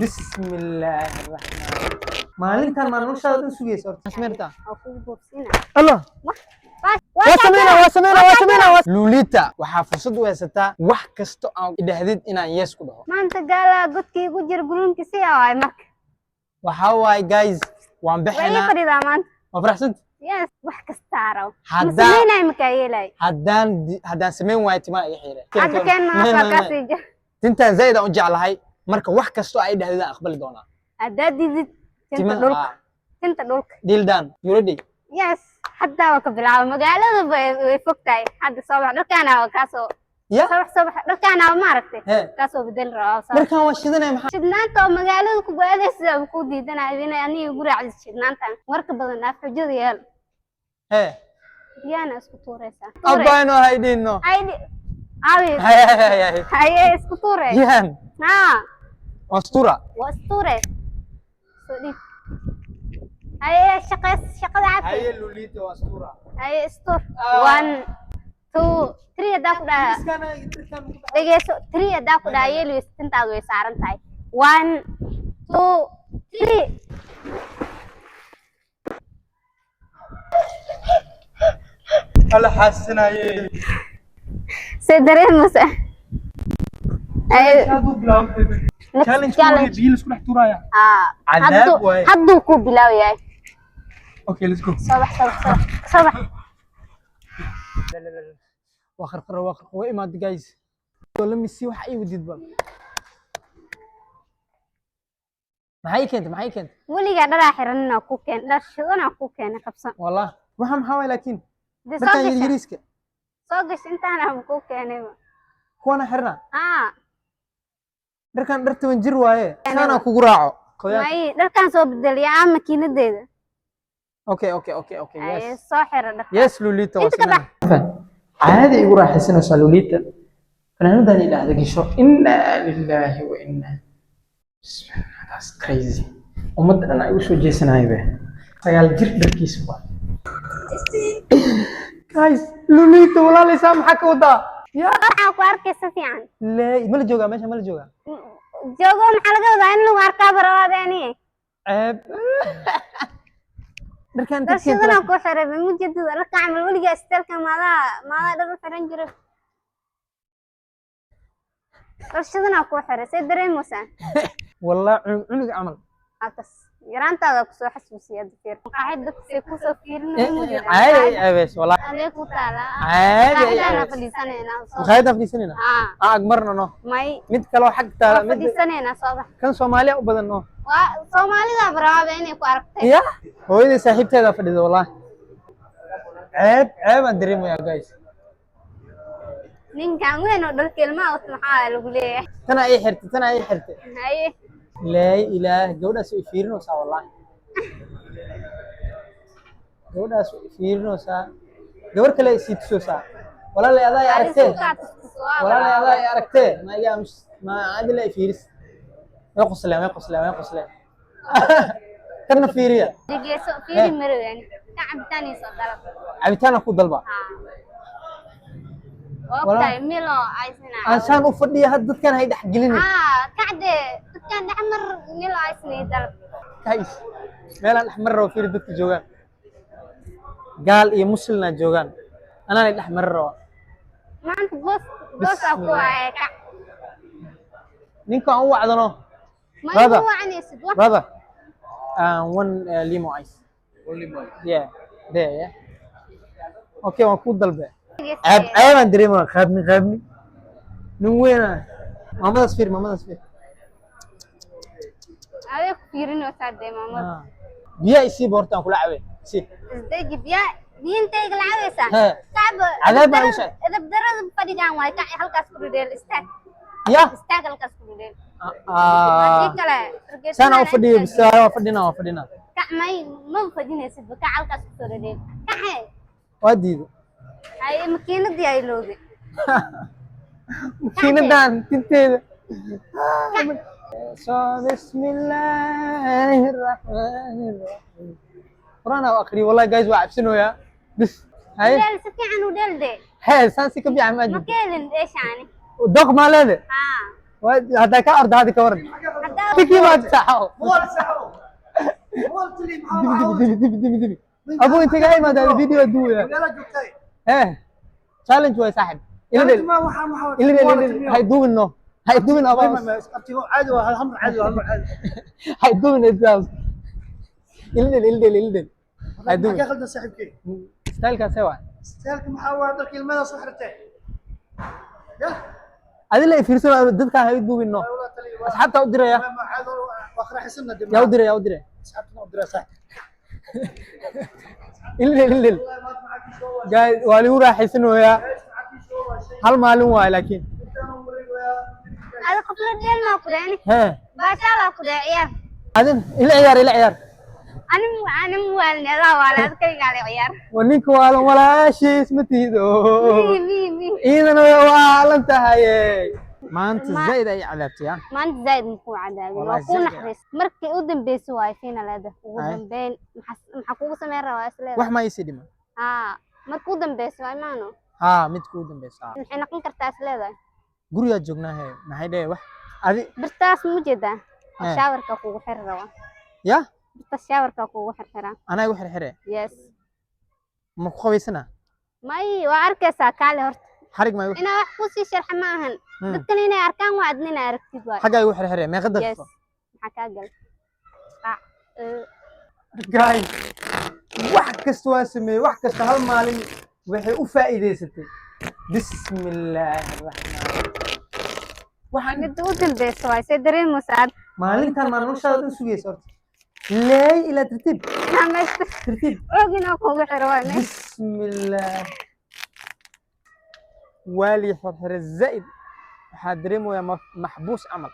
بسم الله الرحمن maalintan ma noloshaada dhan sugaysa horta asmeerta Allah waa Lolita waxaa fursad u haysataa wax kasto aan idhahdid inaan yes ku dhaho maanta gaala godkii ugu jir gurunki si ay marka waxa waay guys waan way bixinaa fadhidaa maanta ma faraxsan yes wax kasta araw Haddaan- masmeynay marka yeelay haddaan sameyn waayo timaa iga xiire hadda keen ma halkaas ija tintaan zaid aan u jeclahay marka wax kasto ay idhahdid aan aqbali doonaa hadda didid tinta dhulka dildan you ready yes hadda waa ka bilaabo magaalada way fogtahay hadda soo bax dharkaana waa kaasoo ya soo bax dharkaana ma aragtay he kaasoo bedel raaw markaan waa shidanay maxaa shidnaanta oo magaalada ku baadaysa ku diidanaa inay aniga guracdi shidnaanta warka badan af xujada yeel he diyaana isku tuuraysa abbaano haydino aydi abi haye isku tuuray yan ha wastura wasture sodi haye shaqada cafi Lolita wastura haye istur 1 2 3 hada ku dhaa dhageyso 3 hada ku dhaa yeelu istintaadu way saaran tahay 1 2 3 ala xasinaye سيدرين مسا هادو بلاو challenge biil isku dhex turaya عذاب واي حدو كو بلاو ياي okay let's go صباح لا واخر وإماد guys ولا ميسي wax ay wadid ba maxay keent waliga dhara xiranna ku keen dhar shidana ku keen qabsan والله waxaan maxaa laakiin dadka dadka yariiska soo gash intaana ku keenay kuwana xirna dharkan dhar 10 jir waaye sana kugu raaco may dharkan soo bedeliya makiinadeeda okay yes soo xira dharkan yes Lolita wasana caadi igu raaxaysanaysa Lolita fanaanadani ilaahda gisho inna lillahi wa inna that's crazy ummadda dhan ay u soo jeesanaybe sagaal jir dharkiisa waa guys Lolita walaaleysa maxaa ka wadaa ya waxaan ku arkaysa fiican lee ma la joogaa meesha ma la joogaa joogo maxaa laga wadaa in lagu arkaa barawaadani ceeb dharkan darshadana ku xiray mujadid dharka camal waliga istalka maada dhar xiran jiro darshadana ku xiray say dareemaysa wallahi cunug camal akas yaraantaada ku soo xasuusiya dadkeer qaaxid dadka ku soo fiirinayaan caadi ceebes wallahi adeeg ku taala caadi ana fadhiisanayna maxay fadhiisanayna agmarna no may mid kale oo xaq taala mid fadhiisanayna soo bax kan Soomaaliya u badan no waa Soomaalida baraaba inay ku aragtay ya hooyadii saaxiibteeda fadhido wallahi ceeb aan dareemayaa guys ninkan weyn oo dhalka ilmaha maxaa lagu leeyahay tana ay xirtay haye لا إله جودة سويفيرنو سا والله جودة سويفيرنو سا جور كله سيتسو سا ولا لا هذا يعرفته ولا لا هذا يعرفته ما يجي مش ما عاد لا يفيرس ما يقصله كنا فيريا دقيقة سو فيري مرو يعني كعب تاني صدق عبيتانا كود ضلبة وقتها ميلو عايزنا عشان أفضي هاد كان هيدا حجليني كعدة كان أحمر ميلو عايزني ضرب كايس ميلان أحمر وفير دت جوجان قال إيه مسلنا جوجان أنا اللي أحمر ما أنت بص أكو كع نينكو أنواع ذنو ما هو عني سد brother one limo ice yeah there yeah okay وأكون ضلبة أنا دريما خابني نوينا ماما تصفير أبيك فيرين وسادة ماما بيا يسي بورتان كل عوي سي إزداج بيا بين تيجي العويسة كعب عذاب ما يوصل إذا بدرس بدي جام واي كع هالكاس كروديل استاك يا هالكاس كروديل سنة وفدي بسرعة وفدينا كع ما فدينا سد بكع هالكاس كروديل كع ودي هاي مكينة دي هاي لوجي مكينة دان تنتهي بسم الله الرحمن الرحيم قرانا واخري والله جايز وعبسنو يا بس هاي ديل سكي عنو ديل دي هاي سانسي كبي عماد مكيلن ايش يعني ودق ما له هذا كأرض هذه كورد تكي ما تسحو مول سحو مول تلي دبي ابو انت جاي ما ده فيديو دويا يلا جبتي ايه تشالنج ويا صاحب ما محاول هاي دوب النو هاي دوب النو عادي هالهم عادي هاي دوب النو الدل هاي دوب يا خالد صاحبك ستايل كان سوا سالك محاول هذا الكلمه صحرته يا هذا اللي في رسالة ضدك هاي دوب النو أصحاب تقدر يا واخر حسنا يا ودري يا ودري اصحابنا ودري صح الدل جاي والي راح يسنو يا هل معلوم واي لكن هذا قبل الليل ما قدعني ها ما شاء الله قدعيا هذا العيار أنا موالني لا ولا أذكر على عيار ونيك ولا شيء اسمه تيدو مي إذا أنا أنت هاي ما أنت زايد أي علبتي ها ما أنت زايد مكو عذابي وأكون نحرس مركي أودن بيسواي فينا لده ودن بين محقوق سمير رواس لده wax ma ii sidhima markuu dambeysay waa imaano mid kuu dambaysa maxay noqon kartaa isleedahay gurigaa joognaahe maxay dhaheen wax adi birtaas ma jeedaa oo shaawarka kugu xiri rabaa ya birtaas shaawarka kugu xirxiraa anaa igu xirxire yes ma ku qabaysana may waa arkaysaa kaale horta xarig ma igu inaa wax ku sii sharxa ma ahan dadkan inay arkaan waa adna inaa aragtid waay xaggaa igu xirxire meeqa yes daqiiqo maxaa kaa gal gaay wax kasta waa sameeyey wax kasta hal maalin waxay u faa'iidaysatay bismillaahi raxmaan waxaan midda u dambaysa waay see dareemaysaa maalintan maa noloshaada dhan sugaysa horta leey ilaa tartiib dhamaysta tartiib xoog inaa kugu xiro waay bismillaah waalii xirxire zaa'id waxaa dareemayaa maxbuus camal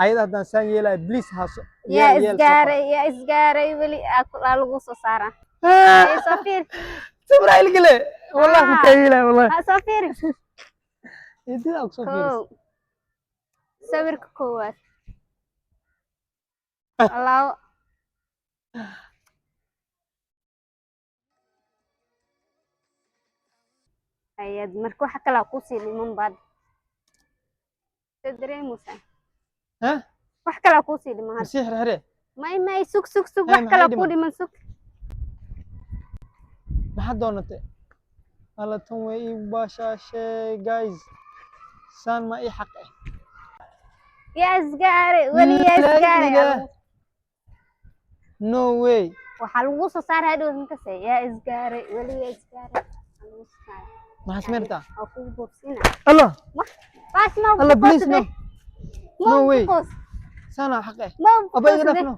ayada haddaan saan yeelaya bliis haaso yaa isgaaray weli aa lagu soo saaraa soo fiir سبرايل قلي والله مكيلة والله صافير يدي أقصى فيرس صبرك كوات الله أيد مركو حكى لا قوسي من بعد تدري موسى ها وحكى لا قوسي من هذا مسيح هري ما يسوق سوق وحكى لا قولي من سوق maxaad doonatay alla tan way ii baashaashay guys saan ma ii xaq yaa isgaaray weli yaa isgaaray no way waxaa lagu soo saaray hadhow inkase yaa isgaaray weli yaa isgaaray maxaa smeertaa oo kugu boobsina allah baas ma allah please no no way boos sana xaq ma aba iga dhafno